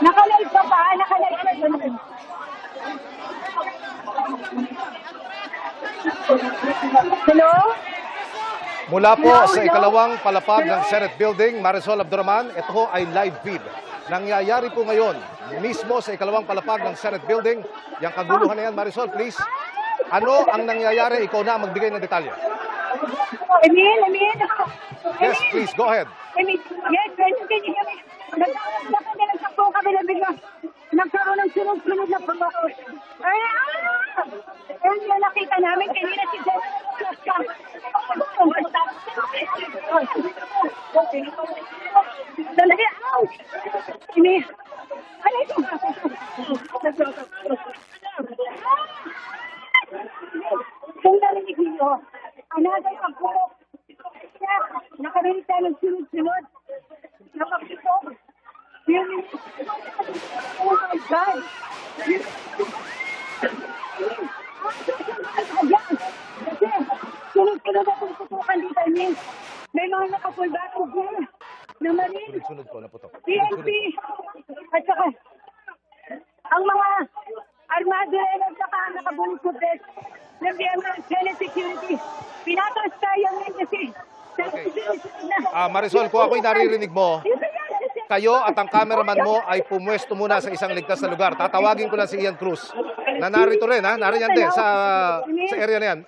Nakalive ka pa? Nakalive ka ba? Hello? Mula po sa ikalawang palapag ng Senate Building, Marisol Abduraman, ito ho ay live feed. Nangyayari po ngayon mismo sa ikalawang palapag ng Senate Building. Yang kaguluhan na yan, Marisol, please. Ano ang nangyayari? Ikaw na ang magbigay ng detalye. Emil. Yes, please, go ahead. Emil, yes, can you hear me? Nagtakbo kami na bigla. Nagkaroon ng sunod-sunod na pagkakos. Ayun, nakita namin kanina si Jessica. Dalaga, ouch! Emil, ano ito? Kung narinig niyo, another pagpuro. Nakarinig tayo ng sunod-sunod. Napagpito. Oh my God! Kasi, sunod-sunod na pagputukan dito, Emil. May mga nakapulbato dyan na Marine, Sunod po, naputok. PNP, at saka ang mga armado na saka nakabulis ko ng Senate Security. Pinatras tayo ngayon kasi Marisol, kung ako'y naririnig mo, kayo at ang cameraman mo ay pumwesto muna sa isang ligtas na lugar. Tatawagin ko lang si Ian Cruz na narito rin, ha? Nariyan din sa area na yan.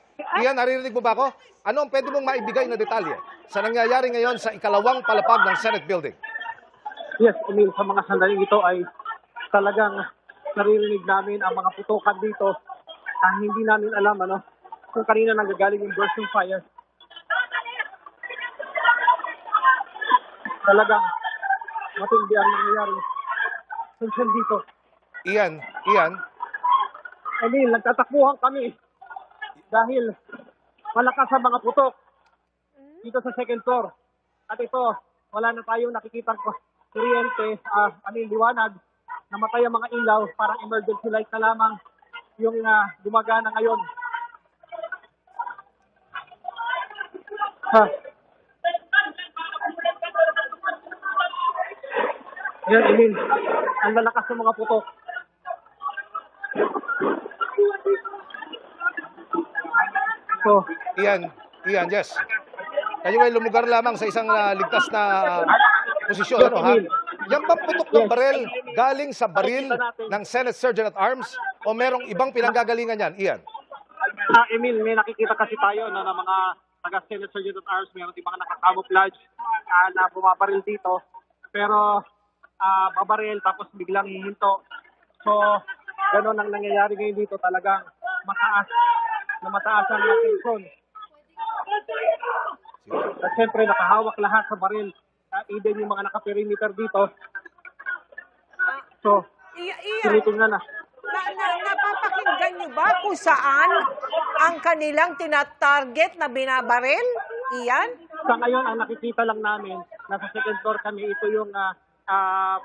Ian, naririnig mo ba ako? Ano ang pwede mong maibigay na detalye sa nangyayari ngayon sa ikalawang palapag ng Senate Building? Yes, Emil, sa mga sandaling ito ay talagang naririnig namin ang mga putukan dito. Hindi namin alam kung kanina nanggagaling yung burst ng fire. Talagang matindi ang nangyayari. Tension dito. Ian, Emil, nagtatakbuhan kami dahil malakas ang mga putok dito sa second floor. At ito, wala na tayong nakikitang kuryente, liwanag. Namatay ang mga ilaw, parang emergency light na lamang yung gumagana ngayon. Yan, Emil. Ang lalakas ng mga putok. So, Ian, yes. Kayo ay lumugar lamang sa isang ligtas na posisyon, ano, ha? Yan bang putok ng baril galing sa baril ng Senate Sergeant at Arms o merong ibang pinanggagalingan yan, Ian? Emil, may nakikita kasi tayo na mga taga-Senate Sergeant at Arms, meron din mga nakacamouflage na bumabaril dito. Pero babaril tapos biglang hihinto. So, gano'n ang nangyayari ngayon dito. Talagang mataas ang tension. At siyempre, nakahawak lahat sa baril. Even yung mga naka-perimeter dito. So, tinitingnan na. Napapakinggan niyo ba kung saan ang kanilang tinatarget na binabaril, Ian? Sa ngayon, ang nakikita lang namin, nasa second floor kami, ito yung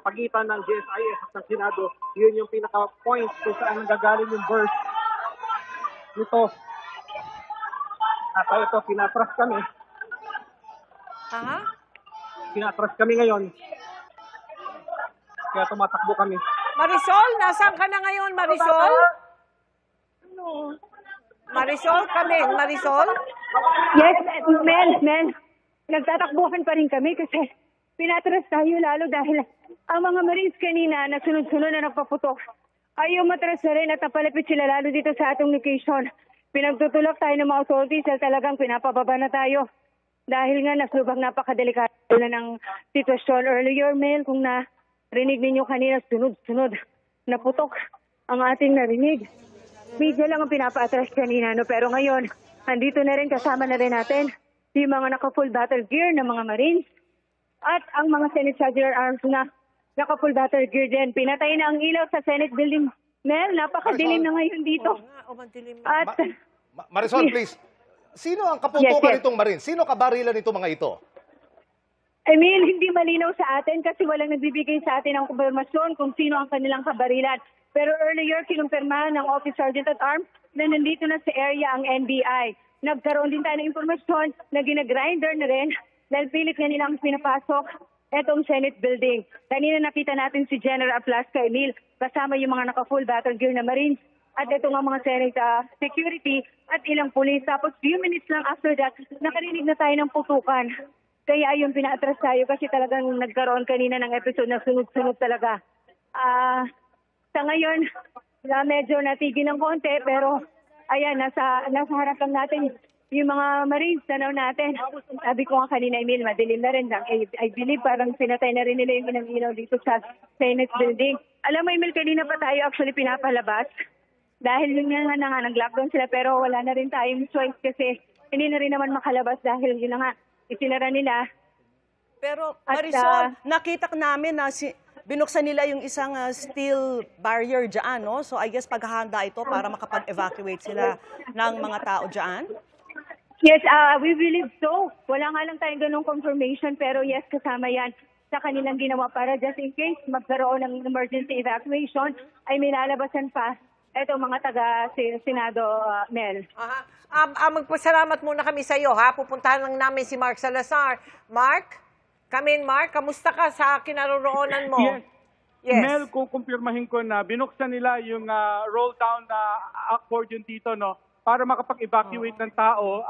pagitan ng GSIS at ng Senado. Yun yung pinaka-point kung saan nanggagaling yung burst nito. At ito, pinatras kami. Aha. Pinatras kami ngayon. Kaya tumatakbo kami. Marisol, nasaan ka na ngayon, Marisol? Marisol? yes, Mel. Nagtatakbuhan pa rin kami kasi pinatras tayo lalo dahil ang mga Marines kanina na sunod-sunod na nagpaputok. Ayaw matras na rin at napalapit sila lalo dito sa atong location. Pinagtutulak tayo ng mga authorities at talagang pinapababa na tayo. Dahil nga napakadelikado na ng sitwasyon. Earlier, Mel, kung narinig ninyo kanina, sunod-sunod na putok ang ating narinig. Medyo lang ang pinapaatras kanina, no? Pero ngayon, andito na rin, kasama na rin natin yung mga naka-full battle gear ng mga Marines at ang mga Senate Sergeant Arms na naka-full battle gear din. Pinatay na ang ilaw sa Senate Building. Mel, napakadilim na ngayon dito. At Marisol, please. Sino ang kaputukan Yes. nitong Marines? Sino kabarilan nito mga ito? Emil, hindi malinaw sa atin kasi walang nagbibigay sa atin ng kumpirmasyon kung sino ang kanilang kabarilan. Pero earlier, kinumpirmahan ng Office Sergeant at Arms na nandito na sa area ang NBI. Nagkaroon din tayo ng impormasyon na ginagrinder na rin dahil pilit nga nilang pinapasok etong Senate building. Kanina nakita natin si General Aplasca Emil kasama yung mga naka-full battle gear na Marines at ito nga mga Senate security at ilang police. Tapos few minutes lang after that, nakarinig na tayo ng putukan. Kaya ayun, pinaatras tayo kasi talagang nagkaroon kanina ng episode na sunod-sunod talaga. Sa ngayon, medyo natigil ng konti pero ayan, nasa harap lang natin yung mga Marines, tanaw natin. Sabi ko nga kanina, Emil, madilim na rin. I believe parang pinatay na rin nila yung ilaw dito sa Senate building. Alam mo, Emil, kanina pa tayo actually pinapalabas. Dahil yun nga nag-lockdown sila pero wala na rin tayong choice kasi hindi na rin naman makalabas dahil yun na nga, itinara nila. Pero At, Marisol, nakita namin na binuksan nila yung isang steel barrier dyan, no? So I guess paghahanda ito para makapag-evacuate sila ng mga tao dyan. Yes, we believe so. Wala nga lang tayong ganung confirmation pero yes, kasama yan sa kanilang ginawa para just in case magkaroon ng emergency evacuation ay may lalabasan pa ito mga taga-Senado, Mel. Magpasalamat muna kami sa iyo, ha? Pupuntahan lang namin si Mark Salazar. Mark? Mark, kamusta ka sa kinaroroonan mo? Yes. Mel, kukumpirmahin ko na binuksan nila yung roll down na accordion dito, no? Para makapag-evacuate ng tao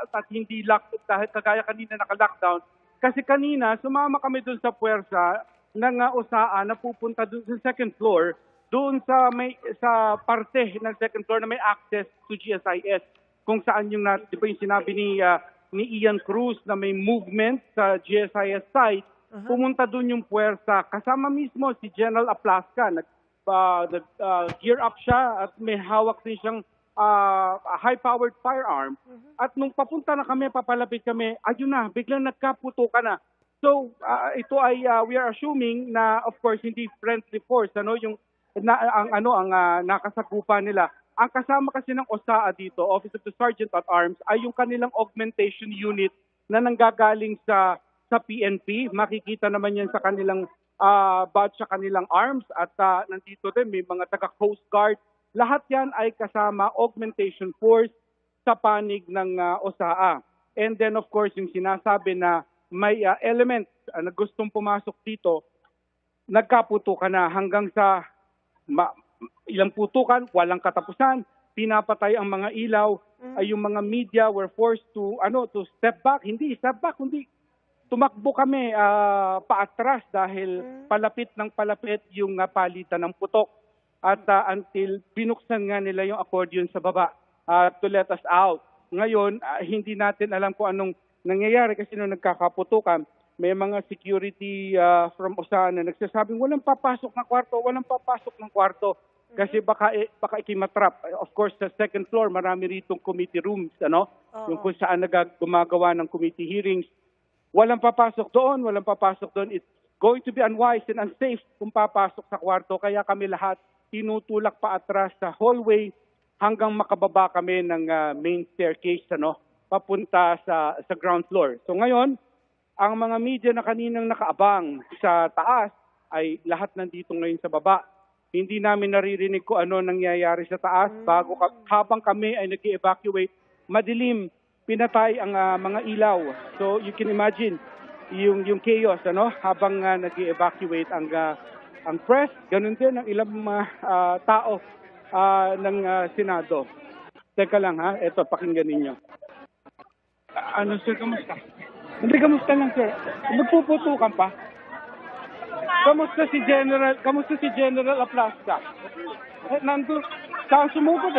at hindi lock dahil kagaya kanina naka-lockdown. Kasi kanina, sumama kami dun sa puwersa ng USAA na pupunta dun sa second floor, doon sa parte ng second floor na may access to GSIS, kung saan yung, di ba yung sinabi ni Ian Cruz na may movement sa GSIS site, pumunta doon yung puwersa. Kasama mismo si General Aplasca, gear up siya at may hawak din siyang high-powered firearm. At nung papunta na kami, papalapit kami, ayun na, biglang nagkaputukan na. So, ito ay, we are assuming na, of course, hindi friendly force, yung nakasakupan nila. Ang kasama kasi ng OSAA dito, Office of the Sergeant at Arms, ay yung kanilang augmentation unit na nanggagaling sa PNP. Makikita naman yan sa kanilang badge sa kanilang arms at nandito din may mga taga-Coast Guard. Lahat yan ay kasama augmentation force sa panig ng OSAA. And then of course yung sinasabi na may elements na gustong pumasok dito, nagkaputukan na hanggang sa ilang putukan, walang katapusan, pinapatay ang mga ilaw, ay yung mga media were forced to step back, hindi tumakbo kami paatras dahil palapit yung palitan ng putok at until binuksan nga nila yung accordion sa baba to let us out. Ngayon, hindi natin alam kung anong nangyayari kasi nung nagkakaputukan, may mga security from OSAA na nagsasabing walang papasok ng kwarto kasi baka ikimatrap. Of course, sa second floor, marami ritong committee rooms, yung kung saan gumagawa ng committee hearings. Walang papasok doon. It's going to be unwise and unsafe kung papasok sa kwarto. Kaya kami lahat tinutulak pa atras sa hallway hanggang makababa kami ng main staircase, papunta sa ground floor. So ngayon, ang mga media na kaninang nakaabang sa taas ay lahat nandito ngayon sa baba. Hindi namin naririnig kung ano nangyayari sa taas. Habang kami ay nag-evacuate, madilim, pinatay ang mga ilaw. So you can imagine yung chaos habang nag-evacuate ang press, ganun din ang ilang tao ng Senado. Teka lang eto pakinggan ninyo. Sir, kamusta? Hindi, kamusta lang sir. Nagpuputukan pa. Kamusta si General Aplasca? Nandun, saan sumugod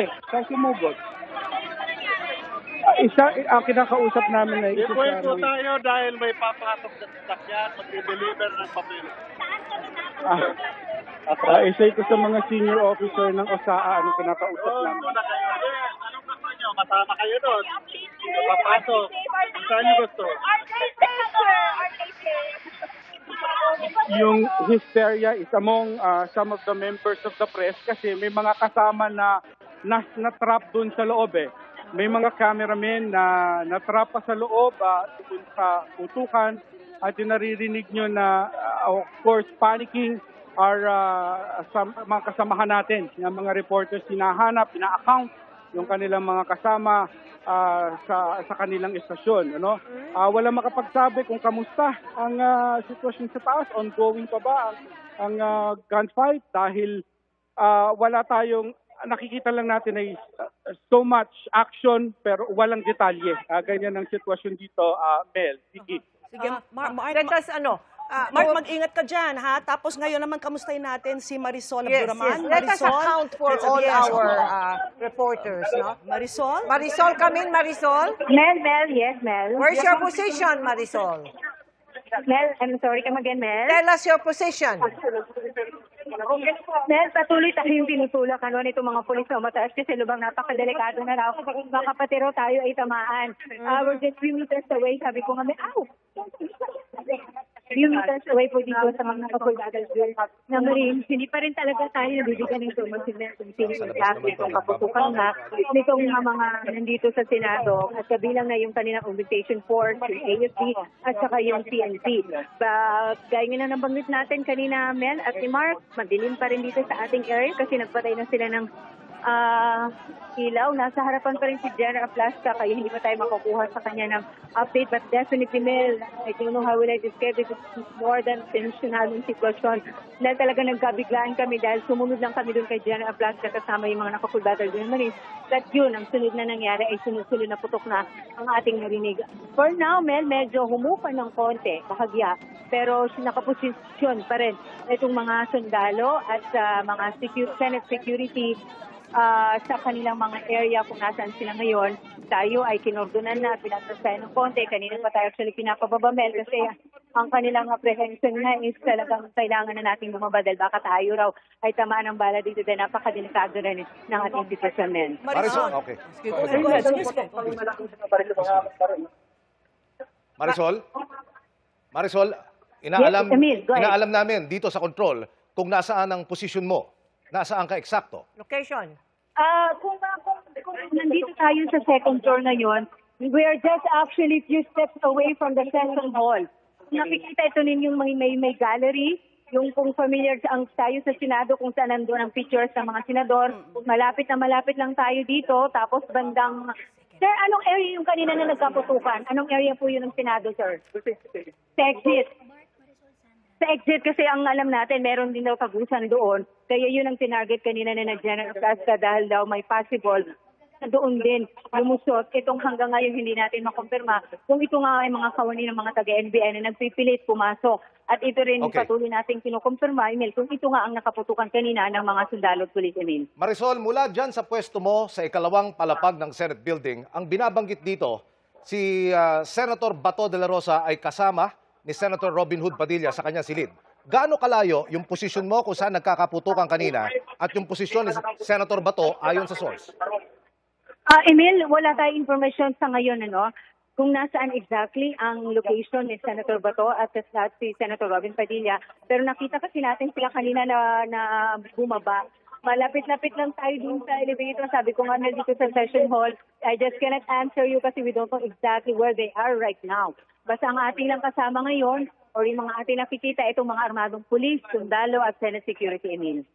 kinakausap namin na ito. Ipuin tayo dahil may papasok sa sasakyan, mag-deliver ng papel. Isa ito sa mga senior officer ng OSAA, anong kinakausap namin. Anong gusto nyo? Kasama kayo doon. Papasok. Saan nyo gusto? Yung hysteria is among some of the members of the press kasi may mga kasama na na-trap doon sa loob May mga cameramen na natrap pa sa loob tungkol sa putukan at yung naririnig nyo na of course panicking are mga kasamahan natin, yung mga reporters hinahanap, ina-account yung kanilang mga kasama sa kanilang estasyon. Ano? Wala makapagsabi kung kamusta ang sitwasyon sa taas. Ongoing pa ba ang gunfight dahil wala tayong nakikita lang natin ay so much action pero walang detalye. Ganyan ang sitwasyon dito, Mel. Vicky. Sige, Let us, Mark, mag-ingat ka dyan, ha? Tapos ngayon naman, kamustahin natin si Marisol yes, Abduraman. yes. Let us account for all our reporters, no? Marisol? Marisol, come in, Marisol. Mel, yes, Mel. Where's your position, Marisol? Mel, I'm sorry, come again, Mel. Tell us your position. Mel, patuloy tayong tinutulak nitong mga pulis na mataas kasi lubang napakadelikado na raw. Baka pati raw tayo ay tamaan. We're just 3 meters away. Sabi ko nga, ow! 3 meters away po dito sa mga nakapulgagal na Marines. Hindi pa rin talaga tayo nabibigyan ng tulong signal kung sino yung traffic, kung kaputukan na nitong mga nandito sa Senado at kabilang na yung kanilang augmentation force, yung AFP at saka yung PNP. Gaya nga na nabanggit natin kanina, Mel at si Mark, madilim pa rin dito sa ating area kasi nagpatay na sila ng ilaw. Nasa harapan pa rin si General Plasca kaya hindi pa tayo makukuha sa kanya ng update, but definitely, Mel, I don't know how will I describe it. It's more than tensional yung sitwasyon. Dahil talaga nagkabiglaan kami dahil sumunod lang kami doon kay General Plasca kasama yung mga nakapulbatal doon Marines. At yun, ang sunod na nangyari ay sunod-sunod na putok na ang ating narinig. For now, Mel, medyo humupa ng konti, bahagya, pero nakaposisyon pa rin itong mga sundalo at mga Senate security sa kanilang mga area kung nasaan sila ngayon. Tayo ay kinordonan na, pinatrasayan ng konti. Kanina pa tayo actually pinapababa, Mel, kasi ang kanilang apprehension na is talagang kailangan na natin bumaba dahil baka tayo raw ay tamaan ng bala dito dahil napakadelikado rin ng ating sitwasyon, Mel. Marisol, okay. Marisol, inaalam, Yes, Emil, go ahead. inaalam namin dito sa control kung nasaan ang posisyon mo. Nasaan ka eksakto? Location. Kung nandito tayo sa second floor ngayon, we are just actually few steps away from the session hall. Nakikita ito ninyong may gallery, yung kung familiar ang tayo sa Senado kung saan nandun ang pictures ng mga senador. Malapit lang tayo dito, tapos bandang... Sir, anong area yung kanina na nagkaputukan? Anong area po yun ng Senado, sir? Sa exit. Sa exit kasi ang alam natin, meron din daw tagusan doon. Kaya yun ang tinarget kanina na General Plasca dahil daw may possible na doon din lumusot. Itong hanggang ngayon hindi natin makumpirma kung ito nga ay mga kawani ng mga taga-NBI na nagpipilit pumasok. At ito rin patuloy natin kinukumpirma, Emil, kung ito nga ang nakaputukan kanina ng mga sundalo at pulis, Emil. Marisol, mula dyan sa pwesto mo sa ikalawang palapag ng Senate Building, ang binabanggit dito, si Senator Bato de la Rosa ay kasama ni Senator Robin Hood Padilla sa kanyang silid. Gaano kalayo yung posisyon mo kung saan nagkakaputukan kanina at yung posisyon ni Senator Bato ayon sa source? Emil, wala tayong information sa ngayon, kung nasaan exactly ang location ni Senator Bato at si Senator Robin Padilla. Pero nakita kasi natin sila kanina na bumaba. Malapit-lapit lang tayo dun sa elevator. Sabi ko nga dito sa session hall, I just cannot answer you kasi we don't know exactly where they are right now. Basta ang ating lang kasama ngayon or yung mga ating nakikita itong mga armadong pulis, sundalo at Senate security, Emil.